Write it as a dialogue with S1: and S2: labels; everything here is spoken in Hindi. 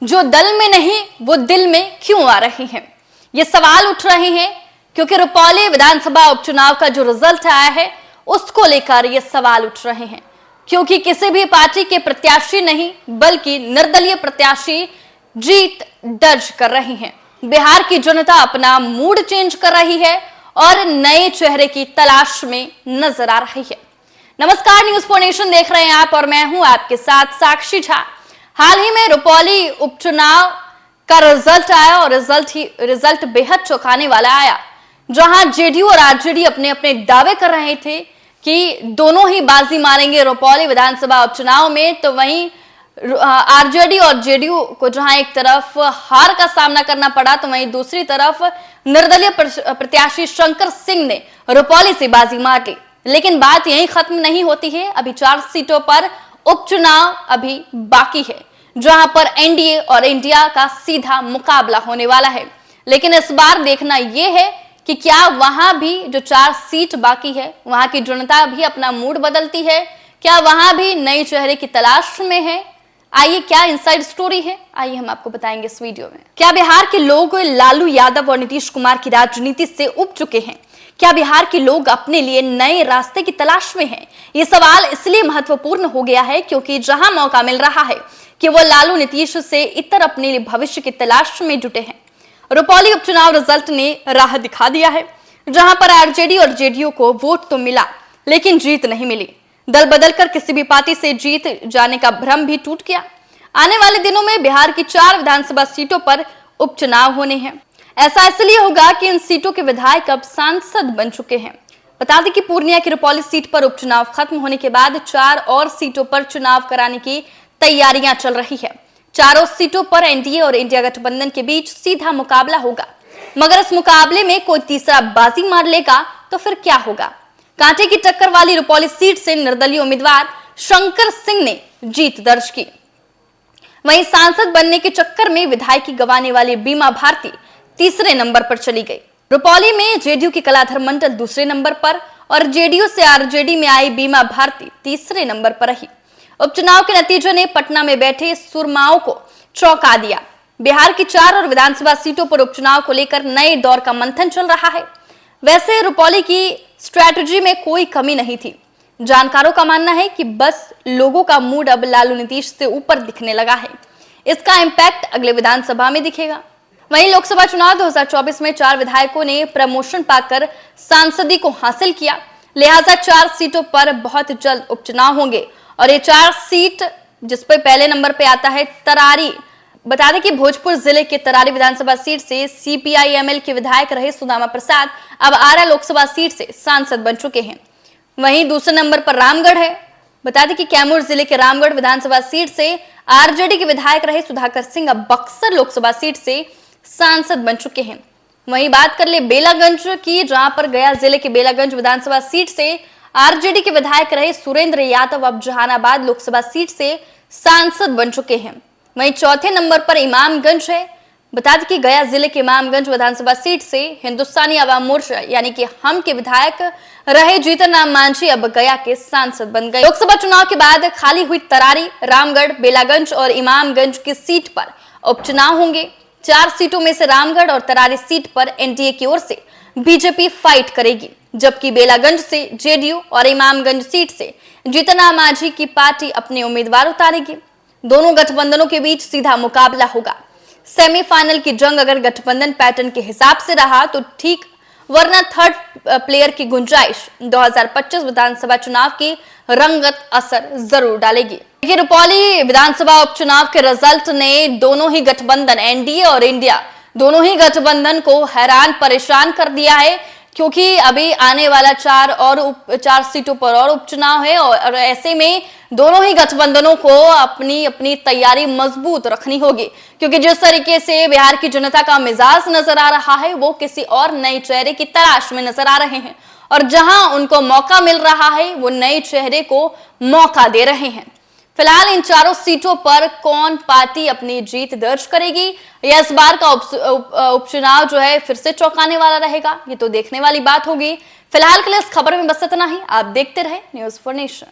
S1: जो दल में नहीं वो दिल में क्यों आ रही हैं? ये सवाल उठ रहे हैं क्योंकि रुपौली विधानसभा उपचुनाव का जो रिजल्ट आया है उसको लेकर ये सवाल उठ रहे हैं, क्योंकि किसी भी पार्टी के प्रत्याशी नहीं बल्कि निर्दलीय प्रत्याशी जीत दर्ज कर रही हैं। बिहार की जनता अपना मूड चेंज कर रही है और नए चेहरे की तलाश में नजर आ रही है। नमस्कार, न्यूज फॉर नेशन देख रहे हैं आप और मैं हूं आपके साथ साक्षी झा। हाल ही में रुपौली उपचुनाव का रिजल्ट आया और रिजल्ट बेहद चौंकाने वाला आया, जहां जेडीयू और आरजेडी अपने अपने दावे कर रहे थे कि दोनों ही बाजी मारेंगे रुपौली विधानसभा उपचुनाव में। तो वहीं आरजेडी और जेडीयू को जहां एक तरफ हार का सामना करना पड़ा, तो वहीं दूसरी तरफ निर्दलीय प्रत्याशी शंकर सिंह ने रुपौली से बाजी मार ली। लेकिन बात यहीं खत्म नहीं होती है। अभी 4 सीटों पर उपचुनाव अभी बाकी है, जहां पर एनडीए और इंडिया का सीधा मुकाबला होने वाला है। लेकिन इस बार देखना यह है कि क्या वहां भी जो 4 सीट बाकी है वहां की जनता भी अपना मूड बदलती है, क्या वहां भी नए चेहरे की तलाश में है? आइए, क्या इनसाइड स्टोरी है, आइए हम आपको बताएंगे इस वीडियो में। क्या बिहार के लोग लालू यादव और नीतीश कुमार की राजनीति से उब चुके हैं? क्या बिहार के लोग अपने लिए नए रास्ते की तलाश में हैं? ये सवाल इसलिए महत्वपूर्ण हो गया है क्योंकि जहां मौका मिल रहा है कि वो लालू नीतीश से इतर अपने लिए भविष्य की तलाश में जुटे हैं। रुपौली उपचुनाव रिजल्ट ने राह दिखा दिया है, जहां पर आरजेडी और जेडीयू को वोट तो मिला लेकिन जीत नहीं मिली। दल बदलकर किसी भी पार्टी से जीत जाने का भ्रम भी टूट गया। आने वाले दिनों में बिहार की 4 विधानसभा सीटों पर उपचुनाव होने हैं। ऐसा इसलिए होगा कि इन सीटों के विधायक अब सांसद बन चुके हैं। बता दें कि पूर्णिया की रुपौली सीट पर उपचुनाव खत्म होने के बाद 4 और सीटों पर चुनाव कराने की तैयारियां चल रही है। चारों सीटों पर एनडीए और इंडिया गठबंधन के बीच सीधा मुकाबला होगा, मगर इस मुकाबले में कोई तीसरा बाजी मार लेगा तो फिर क्या होगा? कांटे की टक्कर वाली रुपौली सीट से निर्दलीय उम्मीदवार शंकर सिंह ने जीत दर्ज की। वहीं सांसद बनने के चक्कर में विधायकी गंवाने वाली बीमा भारती तीसरे नंबर पर चली गई। रुपौली में जेडीयू की कलाधर मंडल दूसरे नंबर पर और जेडीयू से आरजेडी में आई बीमा भारती तीसरे नंबर पर रही। उपचुनाव के नतीजे ने पटना में बैठे सुरमाओं को चौंका दिया। बिहार की 4 और विधानसभा सीटों पर उपचुनाव को लेकर नए दौर का मंथन चल रहा है। वैसे रुपौली की स्ट्रैटेजी में कोई कमी नहीं थी। जानकारों का मानना है कि बस लोगों का मूड अब लालू नीतीश से ऊपर दिखने लगा है। इसका इंपैक्ट अगले विधानसभा में दिखेगा। वहीं लोकसभा चुनाव 2024 में 4 विधायकों ने प्रमोशन पाकर सांसदी को हासिल किया, लिहाजा 4 सीटों पर बहुत जल्द उपचुनाव होंगे और ये 4 सीट जिस पर पहले नंबर पे आता है तरारी। बता दें कि भोजपुर जिले के तरारी विधानसभा सीट से सीपीआई-एमएल के विधायक रहे सुदामा प्रसाद अब आरा लोकसभा सीट से सांसद बन चुके हैं। वहीं दूसरे नंबर पर रामगढ़ है। बता दें कि कैमूर जिले के रामगढ़ विधानसभा सीट से आरजेडी के विधायक रहे सुधाकर सिंह अब बक्सर लोकसभा सीट से सांसद बन चुके हैं। वहीं बात कर ले बेलागंज की, जहां पर गया जिले के बेलागंज विधानसभा सीट से आरजेडी के विधायक रहे सुरेंद्र यादव अब जहानाबाद लोकसभा सीट से सांसद बन चुके हैं। वहीं चौथे नंबर पर इमामगंज है। बता दें कि गया जिले के इमामगंज विधानसभा सीट से हिंदुस्तानी अवाम मोर्चा यानी कि हम के विधायक रहे जीतन राम मांझी अब गया के सांसद बन गए। लोकसभा चुनाव के बाद खाली हुई तरारी, रामगढ़, बेलागंज और इमामगंज की सीट पर उपचुनाव होंगे। 4 सीटों में से रामगढ़ और तरारी सीट पर एनडीए की ओर से बीजेपी फाइट करेगी, जबकि बेलागंज से जेडीयू और इमामगंज सीट से जीतन राम मांझी की पार्टी अपने उम्मीदवार उतारेगी। दोनों गठबंधनों के बीच सीधा मुकाबला होगा। सेमीफाइनल की जंग अगर गठबंधन पैटर्न के हिसाब से रहा तो ठीक, वरना थर्ड प्लेयर की गुंजाइश 2025 विधानसभा चुनाव की रंगत असर जरूर डालेगी। लेकिन रुपौली विधानसभा उपचुनाव के रिजल्ट ने दोनों ही गठबंधन एनडीए और इंडिया दोनों ही गठबंधन को हैरान परेशान कर दिया है, क्योंकि अभी आने वाला 4 सीटों पर और उपचुनाव है और ऐसे में दोनों ही गठबंधनों को अपनी अपनी तैयारी मजबूत रखनी होगी, क्योंकि जिस तरीके से बिहार की जनता का मिजाज नजर आ रहा है वो किसी और नए चेहरे की तलाश में नजर आ रहे हैं और जहां उनको मौका मिल रहा है वो नए चेहरे को मौका दे रहे हैं। फिलहाल इन 4 सीटों पर कौन पार्टी अपनी जीत दर्ज करेगी या इस बार का उपचुनाव जो है फिर से चौंकाने वाला रहेगा, ये तो देखने वाली बात होगी। फिलहाल के लिए इस खबर में बस इतना ही। आप देखते रहे न्यूज फॉर नेशन।